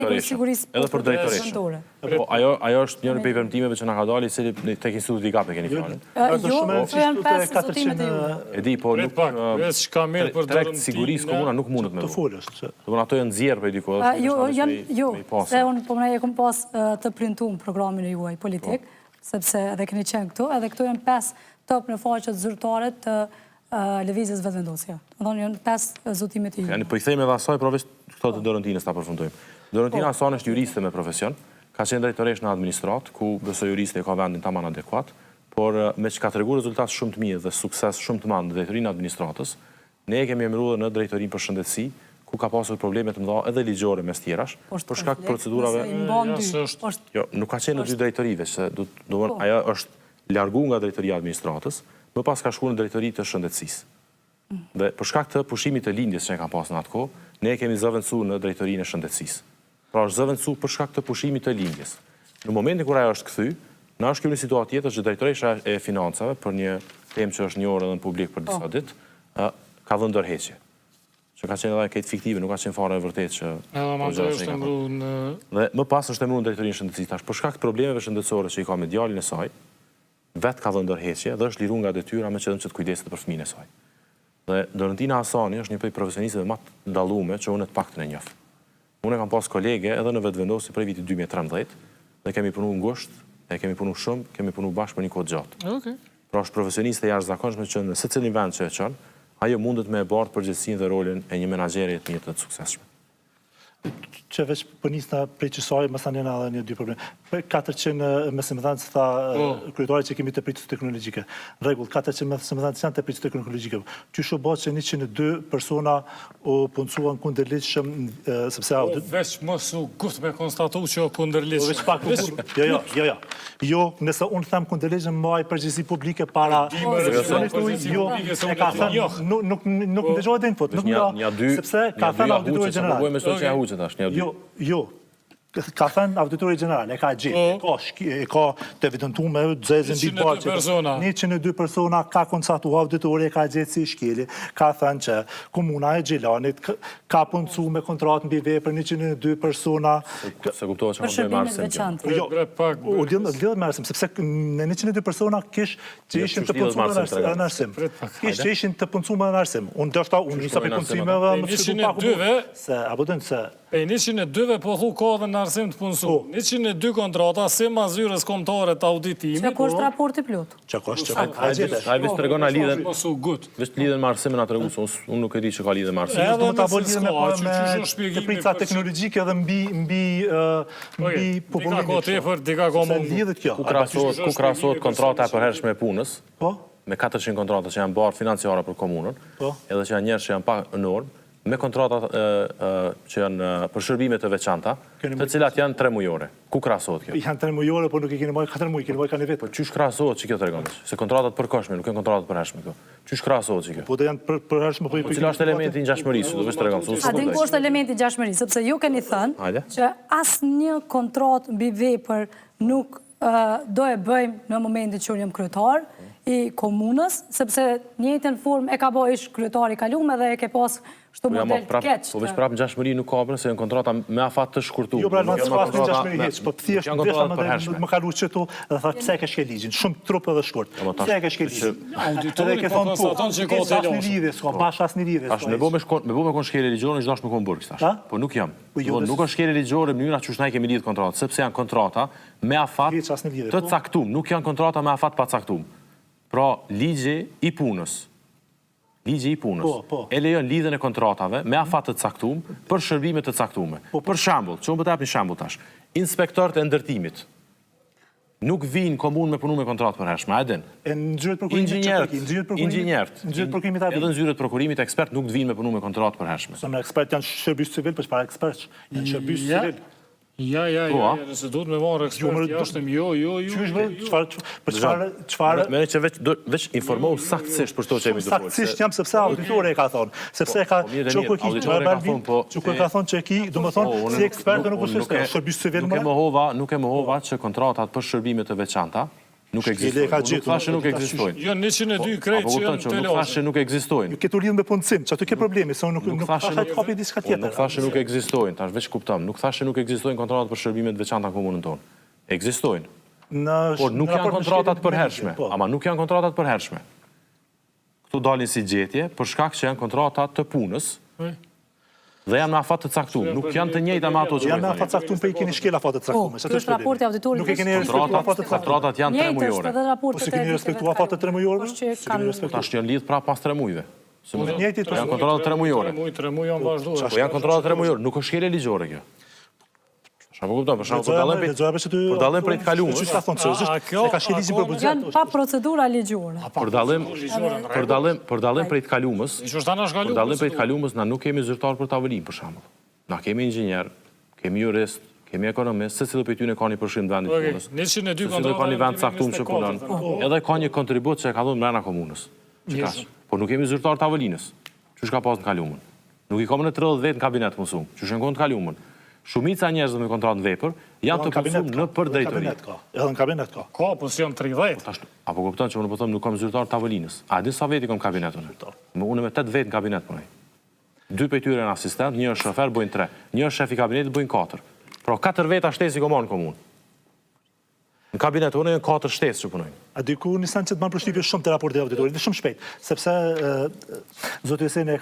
Edhe për drejtoreshën. Po ajo është njëri prej premtimeve që na ka dalë, i cili tek instituti i kapë keni fjalën. Jo, janë 5 zotimet e juaj. E di, po nuk çka merr për drejt sigurisë komuna nuk mundet me. Të folësh. Domethënë ato janë nxjerr prej diku. Jo, se unë po më e kam pas të printuar programin e juaj politik, sepse edhe keni qenë këtu, edhe këtu janë 5 top në faqet zyrtare të lëvizjes vetëvendosje. Domethënë janë 5 zotimet e juaj. Po i themi edhe asaj, pra veç këto të Dorentinës ta përfundojmë. Dorentina Asani është juriste me profesion, ka qenë drejtoresh në administrat, ku besoj juriste e ka vendin tamam adekuat, por me që ka të regu rezultat shumë të mirë dhe sukses shumë të madh në drejtorinë administratës, ne e kemi emëruar në drejtorinë për shëndetësi, ku ka pasur probleme të mëdha edhe ligjore mes tjerash, për shkak procedurave. Jo, nuk ka qenë në dy drejtorive, se ajo është largu nga drejtoria administratës, më pas ka shkuar në drejtori të shëndetësisë. Dhe për shkak të pushimit të lindjes që ne kam pasur në atë kohë, ne kemi zëvendësuar në drejtorinë e shëndetësisë. Pra është zëvendësuar për shkak të pushimit të lindjes. Në momentin kur ajo është kthy, na është kjo një situatë tjetër që drejtoresha e financave për një temë që është njohur edhe në publik për disa ditë, ka dhënë ndërheqje. Që ka qenë edhe këtë fiktive, nuk ka qenë fare e vërtetë që dhe më pas është emëruar në drejtorinë e shëndetësisë tash për shkak të problemeve shëndetësore që i ka me djalin e saj, vetë ka dhënë ndërheqje dhe është liruar nga detyra me qëllim që të kujdeset për fëmijën e saj. Dhe Dorentina Asani është një prej profesionistëve më të dalluar që unë të paktën e njoh. Unë kam pas kolege edhe në vetëvendosje prej vitit 2013 dhe kemi punuar ngushtë, e kemi punuar shumë, kemi punuar bashkë për një kohë gjatë. Pra është profesioniste jashtëzakonshme që në secilin vend që e çon, ajo mundet me e bardh përgjegjësinë dhe rolin e një menaxheri të mirë të suksesshëm. Që veç për njës në preqësoj, më sa njëna edhe një dy probleme. Për 400 mesimdhanë që tha kryetari që kemi të pritës teknologjike. Regull, 400 mesimdhanë që janë të pritës teknologjike. Që shu bëtë që 102 persona o punësuan kundërliqëm, sepse... Veç mos u guft me konstatu që o kundërliqëm. Veç pak jo. Jo, nëse unë them kundërliqëm maj përgjithësi publike para... Nuk ndëgjohet dhe infot. Sepse ka thënë auditori general. Jo, ka thënë auditori general, e ka gjithë, e ka të evidentuar me zezën ditë parë që 102 persona ka konstatu auditori, e ka gjithë si shkeli, ka thënë që komuna e Gjilanit ka punësu me kontratë mbi vepër 102 persona. Se kuptohet që më bëjmë arsim. Jo, u lidhët me arsim, sepse në 102 persona kish që ishin të punësu me në arsim. Kish që ishin të punësu me në arsim. Unë dështë unë njësa për punësime dhe më të shkutu pak se, apo dënë se... E 102 po thu ka dhe në arsim të punësu. 102 kontrata, si ma zyres komtare të auditimi. Që ko është raporti plot? Që ko është. Ajë vështë të regon a lidhen... Vështë lidhen me arsimin a të regu, unë nuk e di që ka lidhen me arsimin. Edhe më të abo lidhen me të pritësa teknologjike dhe mbi popullin. Dika ko mundu. Ku krasohet kontrata e përhershme e punës, me 400 kontrata që janë barë financiare për komunën, edhe që janë njerë që janë pa normë, me kontratat që janë për shërbime të veçanta, të cilat janë 3 mujore. Ku krasohet kjo? Janë 3 mujore, por nuk i keni mojë 4 mujë, keni mojë ka një vetë. Po qysh krasohet që kjo të regonës? Se kontratat përkohshme, nuk e kontratat përhershme kjo. Qysh krasohet që kjo? Po dhe janë përhershme, po i cila është elementi i ngjashmërisë, do vesh të regonës. A din ku është elementi i ngjashmërisë, sepse ju keni thënë që asnjë kontratë mbi vepër nuk do e bëjmë në momentin që unë jam kryetar i komunës, sepse njëjtën formë e ka bëjë ish kryetari kaluar dhe e ke pas shto model të keq. Po veç prapë ngjashmëri nuk ka se janë kontrata me afat të shkurtuar. Jo, pra nuk ka ngjashmëri hiç, po thjesht më ka luajtur këtu dhe tha pse ke shkel ligjin, shumë trup edhe shkurt. Pse ke shkel ligjin? Auditori ke thonë po, që ka asnjë lidhje, s'ka bash asnjë lidhje. Tash me bëmë kon shkelje ligjore, çdo me kon burg tash. Po nuk jam. Nuk është shkelje ligjore në mënyrë që na kemi lidh kontratë, sepse janë kontrata me afat të caktuar, nuk janë kontrata me afat pa caktuar. Pra, ligji i punës e lejon lidhjen e kontratave me afat të caktuar për shërbime të caktuara. Për shembull, çu më të jap një shembull tash. Inspektorët e ndërtimit nuk vinë komunë me punu me kontratë përhershme, a e din? Inxhinierët, edhe në zyrët prokurimit ekspert nuk vinë me punu me kontratë përhershme. Sa me ekspert janë shërbys civil, për çfarë ekspert? Janë shërbys civil. Ja, nëse duhet me marrë ekspert jashtëm, jo. Për çfarë... Mene që veç informohu saktësisht për shto që jemi dufolë. Saktësisht jam sepse auditori e ka thonë. Sepse ka qoko ka thonë që ki, du më thonë, si ekspertë nuk është shërbys civil më. Nuk e mohova që kontratat për shërbime të veçanta Nuk ekzistojnë. Nuk thashë nuk ekzistojnë. Jo 102 krejt që janë të Nuk thashë nuk ekzistojnë. Ketu lidhë me punësim, që aty ke problemi, se nuk thashë të kapi diska tjetër. Nuk thashë nuk ekzistojnë, tash veç kuptam. Nuk thashë nuk ekzistojnë kontratat për shërbimet veçanta në komunën tonë. Ekzistojnë. Por nuk janë kontratat përhershme. Ama nuk janë kontratat përhershme. Këtu dalin si gjetje, për shkak që janë kontratat të punës, dhe janë me afat të caktuar, nuk janë të njëjta me ato që janë me afat të caktuar, po i keni shkel afat të caktuar. Kjo është raporti auditorit. Nuk e keni respektuar afatet të caktuar. Kontratat janë 3 mujore. Po si keni respektuar afatet 3 mujore? Tash janë lidh prapë pas 3 mujve. Njëjtit janë kontratat 3 mujore. 3 muj janë vazhduar. Po janë kontratat 3 mujore, nuk është shkelje ligjore kjo. Apo kupton, për shembull, për dallim prej të kalumës. Çfarë ka thonë se ka shkelizim për buxhet. Janë pa procedura ligjore. Për dallim prej të kalumës. Për dallim prej të kalumës na nuk kemi zyrtar për tavolinë për shembull. Na kemi inxhinier, kemi jurist, kemi ekonomist, secili prej tyre ka një përfshirje në vendin e punës. 102 kontrata ka një vend caktuar që punon. Edhe ka një kontribut që ka dhënë brenda komunës. Po nuk kemi zyrtar tavolinës. Çush ka pas në kalumën. Nuk i kam në 30 vet në kabinet mësuam. Çush shkon në kalumën. Shumica njerëzve me kontratë në vepër janë të punësuar në për drejtori. Edhe në kabinet ka. Ka, po si janë 30. Apo kupton që unë po them nuk kam zyrtar tavolinës. A di sa veti kam kabinetun? Unë me 8 vet në kabinet punoj. 2 prej tyre janë asistent, një është shofer, bojnë 3. Një është shef i kabinetit, bojnë 4. Pra 4 veta shtesi komo në komunë. Në kabinet unë janë 4 shtesë që punojnë. A diku nisan që të marrë përshtypje shumë të raportit auditorit, shumë shpejt, sepse zoti Hyseni